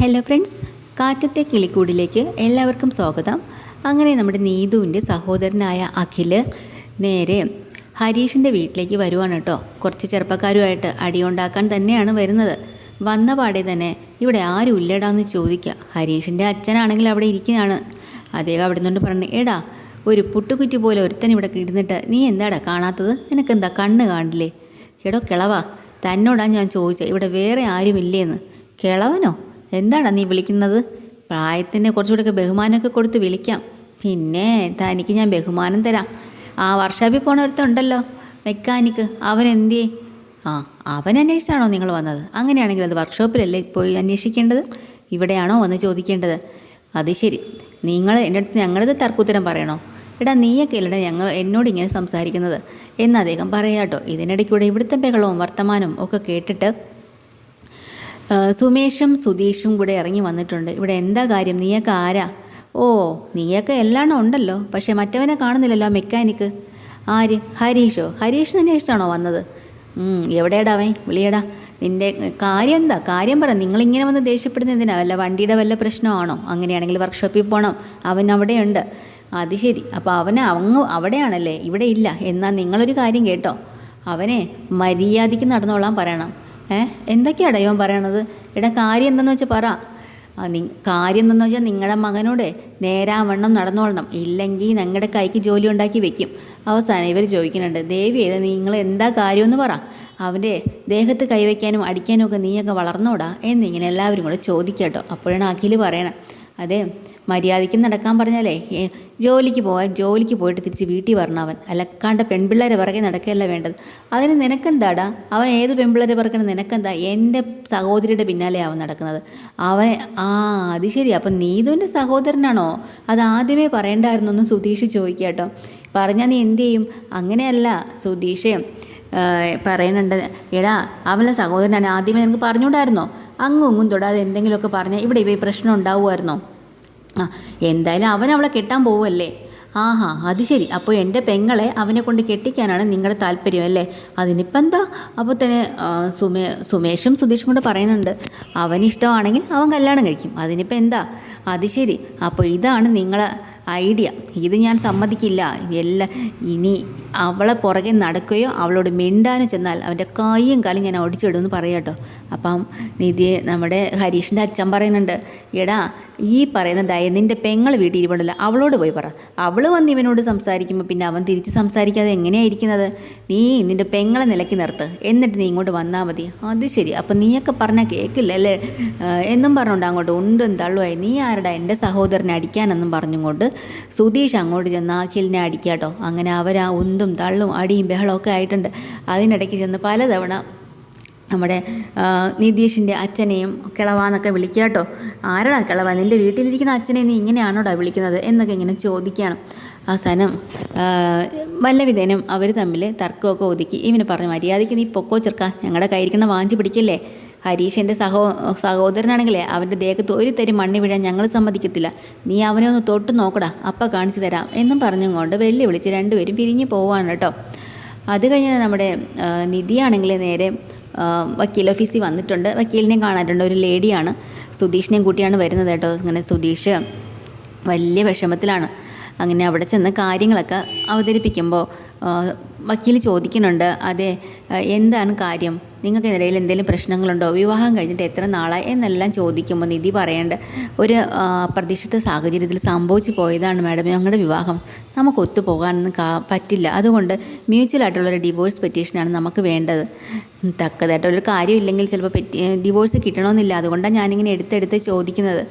Hello friends, കാറ്റത്തെ കിളിക്കൂടിലേക്ക് എല്ലാവർക്കും സ്വാഗതം. അങ്ങനെ നമ്മുടെ നീതുവിൻ്റെ സഹോദരനായ അഖിൽ നേരെ ഹരീഷിൻ്റെ വീട്ടിലേക്ക് വരുവാണ് കേട്ടോ. കുറച്ച് ചെറുപ്പക്കാരുമായിട്ട് അടിയുണ്ടാക്കാൻ തന്നെയാണ് വരുന്നത്. വന്ന പാടെ തന്നെ ഇവിടെ ആരും ഇല്ലടാന്ന് ചോദിക്കുക. ഹരീഷിൻ്റെ അച്ഛനാണെങ്കിൽ അവിടെ ഇരിക്കുന്നതാണ്. അദ്ദേഹം അവിടെ നിന്നുകൊണ്ട് പറഞ്ഞു, എടാ ഒരു പുട്ടുകുറ്റി പോലെ ഒരുത്തൻ ഇവിടെ ഇരുന്നിട്ട് നീ എന്താടാ കാണാത്തത്? നിനക്കെന്താ കണ്ണ് കാണില്ലേ? എടോ കിളവാ, തന്നോടാ ഞാൻ ചോദിച്ചത്, ഇവിടെ വേറെ ആരുമില്ലേന്ന്. കിളവനോ? എന്താടാ നീ വിളിക്കുന്നത്? പ്രായത്തിന് കുറച്ചുകൂടെയൊക്കെ ബഹുമാനമൊക്കെ കൊടുത്ത് വിളിക്കാം. പിന്നെ തനിക്ക് ഞാൻ ബഹുമാനം തരാം. ആ വർക്ക്ഷോപ്പിൽ പോണ ഒരുത്തുണ്ടല്ലോ, മെക്കാനിക്ക്, അവൻ എന്തിയേ? അവൻ അന്വേഷിച്ചാണോ നിങ്ങൾ വന്നത്? അങ്ങനെയാണെങ്കിൽ അത് വർക്ക്ഷോപ്പിലല്ലേ പോയി അന്വേഷിക്കേണ്ടത്, ഇവിടെയാണോ വന്ന് ചോദിക്കേണ്ടത്? അത് ശരി, നിങ്ങൾ എൻ്റെ അടുത്ത് ഞങ്ങളത് തർക്കുത്തരം പറയണോ? എടാ നീയൊക്കെ അല്ലടാ എന്നോട് ഇങ്ങനെ സംസാരിക്കുന്നത് എന്ന് അദ്ദേഹം പറയാട്ടോ. ഇതിനിടയ്ക്കൂടെ ഇവിടുത്തെ ബഹളവും വർത്തമാനവും ഒക്കെ കേട്ടിട്ട് സുമേഷും സുധീഷും കൂടെ ഇറങ്ങി വന്നിട്ടുണ്ട്. ഇവിടെ എന്താ കാര്യം? നീയൊക്കെ ആരാ? ഓ, നീയൊക്കെ എല്ലാം ഉണ്ടല്ലോ, പക്ഷേ മറ്റവനെ കാണുന്നില്ലല്ലോ, മെക്കാനിക്ക്. ആര്? ഹരീഷോ? ഹരീഷിന് അന്വേഷിച്ചാണോ വന്നത്? എവിടെയാടാ അവൻ? വിളിയടാ. നിൻ്റെ കാര്യം എന്താ? കാര്യം പറ. നിങ്ങളിങ്ങനെ വന്ന് ദേഷ്യപ്പെടുന്ന എന്തിനാ? വല്ല വണ്ടിയുടെ വല്ല പ്രശ്നമാണോ? അങ്ങനെയാണെങ്കിൽ വർക്ക്ഷോപ്പിൽ പോകണം, അവൻ അവിടെയുണ്ട്. അത് ശരി, അപ്പോൾ അവനെ അവിടെയാണല്ലേ, ഇവിടെ ഇല്ല. എന്നാൽ നിങ്ങളൊരു കാര്യം കേട്ടോ, അവനെ മര്യാദയ്ക്ക് നടന്നോളാൻ പറയണം. എന്തൊക്കെയാടാ ഇവൻ പറയണത്? എടാ കാര്യം എന്തെന്ന് വെച്ചാൽ പറ. കാര്യം എന്തെന്ന് വെച്ചാൽ നിങ്ങളുടെ മകനോട് നേരാവണ്ണം നടന്നോളണം, ഇല്ലെങ്കിൽ ഞങ്ങളുടെ കൈക്ക് ജോലി ഉണ്ടാക്കി വെക്കും. അവസാനം ഇവർ ചോദിക്കുന്നുണ്ട്, ദേവി ഏത് നിങ്ങൾ എന്താ കാര്യമെന്ന് പറ, അവൻ്റെ ദേഹത്ത് കൈവയ്ക്കാനും അടിക്കാനും ഒക്കെ നീയൊക്കെ വളർന്നോടാ എന്നിങ്ങനെ എല്ലാവരും കൂടെ ചോദിക്കാട്ടോ. അപ്പോഴാണ് അഖിൽ പറയണത്, അതെ മര്യാദയ്ക്ക് നടക്കാൻ പറഞ്ഞാലേ ജോലിക്ക് പോയിട്ട് തിരിച്ച് വീട്ടിൽ വരണം അവൻ, അലക്കാണ്ട പെൺപിള്ളേരെ പിറകെ നടക്കുകയല്ല വേണ്ടത്. അതിന് നിനക്കെന്താടാ? അവൻ ഏത് പെൺപിള്ളേരെ പിറക്കണം നിനക്കെന്താ? എൻ്റെ സഹോദരിയുടെ പിന്നാലെ അവൻ നടക്കുന്നത്. അവൻ അത് ശരി, അപ്പം നീതുവിൻ്റെ സഹോദരനാണോ? അത് ആദ്യമേ പറയണ്ടായിരുന്നു എന്ന് സുധീഷ് ചോദിക്കാട്ടോ. പറഞ്ഞാൽ നീ എന്തു ചെയ്യും? അങ്ങനെയല്ല സുധീഷേ, പറയുന്നുണ്ട്, എടാ അവളുടെ സഹോദരനാണ്, ആദ്യമേ നിനക്ക് പറഞ്ഞുകൂടായിരുന്നോ? അങ്ങും തൊടാതെ എന്തെങ്കിലുമൊക്കെ പറഞ്ഞാൽ ഇവിടെ ഇവ പ്രശ്നം ഉണ്ടാവുമായിരുന്നോ? എന്തായാലും അവൻ അവളെ കെട്ടാൻ പോവുമല്ലേ? അത് ശരി, അപ്പോൾ എൻ്റെ പെങ്ങളെ അവനെ കൊണ്ട് കെട്ടിക്കാനാണ് നിങ്ങളുടെ താല്പര്യം അല്ലേ? അതിനിപ്പം എന്താ? അപ്പോൾ തന്നെ സുമേഷും സുധീഷും കൂടെ പറയുന്നുണ്ട്, അവനിഷ്ടമാണെങ്കിൽ അവൻ കല്യാണം കഴിക്കും, അതിനിപ്പോൾ എന്താ? അത് ശരി, അപ്പോൾ ഇതാണ് നിങ്ങളെ ഐഡിയ. ഇത് ഞാൻ സമ്മതിക്കില്ല. ഇനി അവളെ പുറകെ നടക്കുകയോ അവളോട് മിണ്ടാനോ ചെന്നാൽ അവൻ്റെ കൈയും കാലും ഞാൻ ഒടിച്ചിടുമെന്ന് പറയാട്ടോ. അപ്പം നമ്മുടെ ഹരീഷിൻ്റെ അച്ഛൻ പറയുന്നുണ്ട്, എടാ ഈ പറയുന്ന നിൻ്റെ പെങ്ങൾ വീട്ടിൽ ഇരിപ്പുണ്ടല്ലോ, അവളോട് പോയി പറ. അവൾ വന്ന് ഇവനോട് സംസാരിക്കുമ്പോൾ പിന്നെ അവൻ തിരിച്ച് സംസാരിക്കാതെ എങ്ങനെയാണ് ഇരിക്കുന്നത്? നീ നിൻ്റെ പെങ്ങളെ നിലയ്ക്ക് നിർത്ത്, എന്നിട്ട് നീ ഇങ്ങോട്ട് വന്നാൽ മതി. അത് ശരി, അപ്പം നീയൊക്കെ പറഞ്ഞാൽ കേൾക്കില്ല അല്ലേ എന്നും പറഞ്ഞുകൊണ്ട് അങ്ങോട്ട് ഉണ്ടും തള്ളുമായി. നീ ആരടാ എൻ്റെ സഹോദരനെ അടിക്കാനെന്നും പറഞ്ഞുകൊണ്ട് സുധീഷ് അങ്ങോട്ട് ചെന്ന് അഖിലിനെ അടിക്കാട്ടോ. അങ്ങനെ അവരാ ഉന്തും തള്ളും അടിയും ബഹളമൊക്കെ ആയിട്ടുണ്ട്. അതിനിടയ്ക്ക് ചെന്ന് പലതവണ നമ്മുടെ നിതീഷിൻ്റെ അച്ഛനെയും കിളവാന്നൊക്കെ വിളിക്കുക കേട്ടോ. ആരടാ കിളവ? നിൻ്റെ വീട്ടിലിരിക്കുന്ന അച്ഛനെ നീ ഇങ്ങനെയാണോടാ വിളിക്കുന്നത് എന്നൊക്കെ ഇങ്ങനെ ചോദിക്കുകയാണ്. അവസാനം വല്ല വിധേനം അവർ തമ്മിൽ തർക്കമൊക്കെ ഒതുക്കി. ഇവന് പറഞ്ഞു, മര്യാദയ്ക്ക് നീ പൊക്കോ ചെറുക്കാൻ, ഞങ്ങളുടെ കയ്യിരിക്കണ വാഞ്ചി പിടിക്കല്ലേ. ഹരീഷ് എൻ്റെ സഹോദരനാണെങ്കിലേ അവൻ്റെ ദേഹത്ത് ഒരു തരി മണ്ണ് വീഴാൻ ഞങ്ങൾ സമ്മതിക്കത്തില്ല. നീ അവനെ ഒന്ന് തൊട്ട് നോക്കടാ, അപ്പം കാണിച്ചു തരാം എന്നും പറഞ്ഞുകൊണ്ട് വെല്ലുവിളിച്ച് രണ്ടുപേരും പിരിഞ്ഞ് പോവാണ് കേട്ടോ. അത് കഴിഞ്ഞ് നമ്മുടെ നിധിയാണെങ്കിൽ നേരെ വക്കീൽ ഓഫീസിൽ വന്നിട്ടുണ്ട്. വക്കീലിനെ കാണാറുണ്ട്. ഒരു ലേഡിയാണ്, സുധീഷിനെയും കൂട്ടിയാണ് വരുന്നത് കേട്ടോ. അങ്ങനെ സുധീഷ് വലിയ വിഷമത്തിലാണ്. അങ്ങനെ അവിടെ ചെന്ന് കാര്യങ്ങളൊക്കെ അവതരിപ്പിക്കുമ്പോൾ വക്കീൽ ചോദിക്കുന്നുണ്ട്, അതെ എന്താണ് കാര്യം, നിങ്ങൾക്ക് ഇടയിൽ എന്തെങ്കിലും പ്രശ്നങ്ങളുണ്ടോ, വിവാഹം കഴിഞ്ഞിട്ട് എത്ര നാളായി എന്നെല്ലാം ചോദിക്കുമ്പോൾ നിധി പറയേണ്ട ഒരു പ്രതീക്ഷിത സാഹചര്യത്തിൽ സംഭവിച്ചു പോയതാണ് മാഡം, ഞങ്ങളുടെ വിവാഹം നമുക്ക് ഒത്തുപോകാനൊന്നും പറ്റില്ല, അതുകൊണ്ട് മ്യൂച്വലായിട്ടുള്ളൊരു ഡിവോഴ്സ് പെറ്റീഷനാണ് നമുക്ക് വേണ്ടത്. തക്കതായിട്ടുള്ളൊരു കാര്യമില്ലെങ്കിൽ ചിലപ്പോൾ ഡിവോഴ്സ് കിട്ടണമെന്നില്ല, അതുകൊണ്ടാണ് ഞാനിങ്ങനെ എടുത്തെടുത്ത് ചോദിക്കുന്നത്.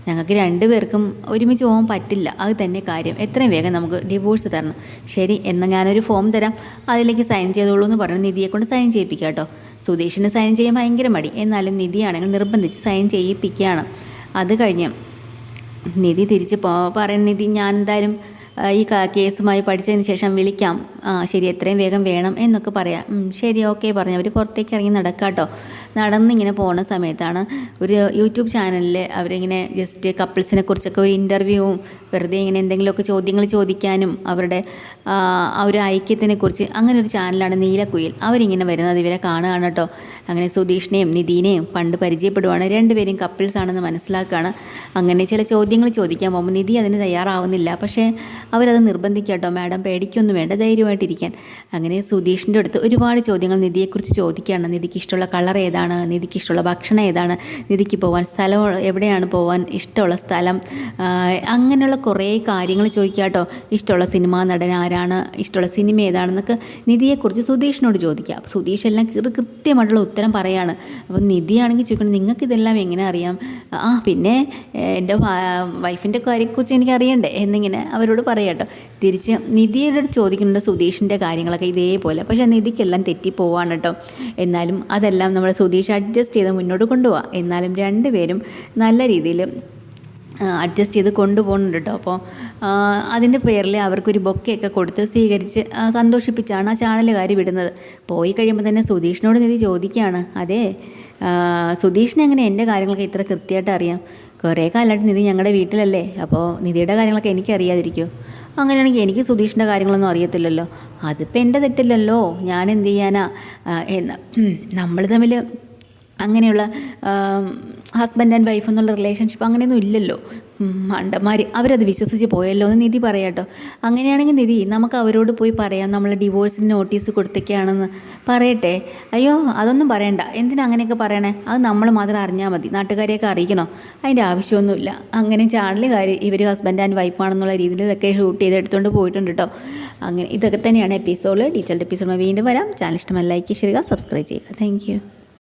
ഞങ്ങൾക്ക് രണ്ടുപേർക്കും ഒരുമിച്ച് പോകാൻ പറ്റില്ല, അത് തന്നെ കാര്യം, എത്രയും വേഗം നമുക്ക് ഡിവോഴ്സ് തരണം. ശരി, എന്നാൽ ഞാനൊരു ഫോം തരാം, അതിലേക്ക് സൈൻ ചെയ്തോളൂ എന്ന് പറഞ്ഞ് നിധിയെ കൊണ്ട് സൈൻ ചെയ്യിപ്പിക്കുക കേട്ടോ. സുധീഷിന് സൈൻ ചെയ്യാൻ ഭയങ്കര മടി, എന്നാലും നിധിയാണെങ്കിൽ നിർബന്ധിച്ച് സൈൻ ചെയ്യിപ്പിക്കുകയാണ്. അത് കഴിഞ്ഞ് നിധി തിരിച്ച് പറയുന്ന, നിധി ഞാൻ എന്തായാലും ഈ കേസുമായി പഠിച്ചതിന് ശേഷം വിളിക്കാം, ശരി എത്രയും വേഗം വേണം എന്നൊക്കെ പറയാം. ശരി ഓക്കെ പറഞ്ഞ് അവർ പുറത്തേക്ക് ഇറങ്ങി നടക്കാം കേട്ടോ. നടന്നിങ്ങനെ പോകുന്ന സമയത്താണ് ഒരു യൂട്യൂബ് ചാനലിൽ അവരിങ്ങനെ ജസ്റ്റ് കപ്പിൾസിനെ കുറിച്ചൊക്കെ ഒരു ഇൻ്റർവ്യൂവും വെറുതെ ഇങ്ങനെ എന്തെങ്കിലുമൊക്കെ ചോദ്യങ്ങൾ ചോദിക്കാനും അവരുടെ ആ ഒരു ഐക്യത്തിനെ കുറിച്ച് അങ്ങനെ ഒരു ചാനലാണ് നീലക്കുയിൽ. അവരിങ്ങനെ വരുന്നത് ഇവരെ കാണുകയാണ് കേട്ടോ. അങ്ങനെ സുധീഷിനെയും നിധീനെയും പണ്ട് പരിചയപ്പെടുവാണ്. രണ്ടുപേരും കപ്പിൾസ് ആണെന്ന് മനസ്സിലാക്കുകയാണ്. അങ്ങനെ ചില ചോദ്യങ്ങൾ ചോദിക്കാൻ പോകുമ്പോൾ നിധി അതിന് തയ്യാറാവുന്നില്ല. പക്ഷേ അവരത് നിർബന്ധിക്കുക കേട്ടോ, മാഡം പേടിക്കൊന്നും വേണ്ട, ധൈര്യമായിട്ടിരിക്കാൻ. അങ്ങനെ സുധീഷിൻ്റെ അടുത്ത് ഒരുപാട് ചോദ്യങ്ങൾ നിധിയെക്കുറിച്ച് ചോദിക്കുകയാണ്. നിധിക്ക് ഇഷ്ടമുള്ള കളർ ഏതാണ്, നിധിക്ക് ഇഷ്ടമുള്ള ഭക്ഷണം ഏതാണ്, നിധിക്ക് പോകാൻ സ്ഥലം എവിടെയാണ് പോകാൻ ഇഷ്ടമുള്ള സ്ഥലം, അങ്ങനെയുള്ള കുറേ കാര്യങ്ങൾ ചോദിക്കുക കേട്ടോ. ഇഷ്ടമുള്ള സിനിമാ നടൻ ആരാണ്, ഇഷ്ടമുള്ള സിനിമ ഏതാണെന്നൊക്കെ നിധിയെക്കുറിച്ച് സുധീഷിനോട് ചോദിക്കുക. അപ്പോൾ സുധീഷ് എല്ലാം കൃത്യമായിട്ടുള്ള ഉത്തരം പറയുകയാണ്. അപ്പം നിധിയാണെങ്കിൽ ചോദിക്കണം, നിങ്ങൾക്ക് ഇതെല്ലാം എങ്ങനെ അറിയാം? പിന്നെ എൻ്റെ വൈഫിൻ്റെ കാര്യത്തെക്കുറിച്ച് എനിക്ക് അറിയണ്ടേ എന്നിങ്ങനെ അവരോട് പറയാം കേട്ടോ. തിരിച്ച് നിധിയോട് ചോദിക്കുന്നുണ്ട് സുധീഷിൻ്റെ കാര്യങ്ങളൊക്കെ ഇതേപോലെ. പക്ഷേ നിധിക്കെല്ലാം തെറ്റിപ്പോവാണ് കേട്ടോ. എന്നാലും അതെല്ലാം നമ്മൾ സുധീഷ് അഡ്ജസ്റ്റ് ചെയ്ത് മുന്നോട്ട് കൊണ്ടുപോകാം. എന്നാലും രണ്ടുപേരും നല്ല രീതിയിൽ അഡ്ജസ്റ്റ് ചെയ്ത് കൊണ്ടുപോകുന്നുണ്ട് കേട്ടോ. അപ്പോൾ അതിൻ്റെ പേരിൽ അവർക്കൊരു ബൊക്കെയൊക്കെ കൊടുത്ത് സ്വീകരിച്ച് സന്തോഷിപ്പിച്ചാണ് ആ ചാനലുകാർ വിടുന്നത്. പോയി കഴിയുമ്പോൾ തന്നെ സുധീഷിനോട് നിധി ചോദിക്കുകയാണ്, അതെ സുധീഷിന് എങ്ങനെ എൻ്റെ കാര്യങ്ങളൊക്കെ ഇത്ര കൃത്യമായിട്ട് അറിയാം? കുറേ കാലമായിട്ട് നിധി ഞങ്ങളുടെ വീട്ടിലല്ലേ, അപ്പോൾ നിധിയുടെ കാര്യങ്ങളൊക്കെ എനിക്കറിയാതിരിക്കുമോ? അങ്ങനെയാണെങ്കിൽ എനിക്ക് സുധീഷിൻ്റെ കാര്യങ്ങളൊന്നും അറിയത്തില്ലല്ലോ. അതിപ്പോൾ എൻ്റെ തെറ്റില്ലല്ലോ, ഞാൻ എന്ത് ചെയ്യാനാ? നമ്മൾ തമ്മിൽ അങ്ങനെയുള്ള ഹസ്ബൻഡ് ആൻഡ് വൈഫ് എന്നുള്ള റിലേഷൻഷിപ്പ് അങ്ങനെയൊന്നും ഇല്ലല്ലോ. മണ്ടന്മാർ അവരത് വിശ്വസിച്ച് പോയല്ലോ എന്ന് നിധി പറയാട്ടോ. അങ്ങനെയാണെങ്കിൽ നിധി നമുക്ക് അവരോട് പോയി പറയാം, നമ്മൾ ഡിവോഴ്സിന് നോട്ടീസ് കൊടുത്തൊക്കെയാണെന്ന് പറയട്ടെ. അയ്യോ അതൊന്നും പറയണ്ട, എന്തിനാ അങ്ങനെയൊക്കെ പറയണേ? അത് നമ്മൾ മാത്രം അറിഞ്ഞാൽ മതി, നാട്ടുകാരെയൊക്കെ അറിയിക്കണോ? അതിൻ്റെ ആവശ്യമൊന്നുമില്ല. അങ്ങനെ ചാനലുകാർ ഇവർ ഹസ്ബൻഡ് ആൻഡ് വൈഫാണെന്നുള്ള രീതിയിൽ ഇതൊക്കെ ഷൂട്ട് ചെയ്ത് എടുത്തുകൊണ്ട് പോയിട്ടുണ്ട് കേട്ടോ. അങ്ങനെ ഇതൊക്കെ തന്നെയാണ് എപ്പിസോഡ്. ഡീറ്റെയിൽഡ് എപ്പിസോഡ് വീണ്ടും വരാം. ചാനൽ ഇഷ്ടമല്ല ലൈക്ക് ചെയ്യുക, സബ്സ്ക്രൈബ് ചെയ്യുക. Thank you.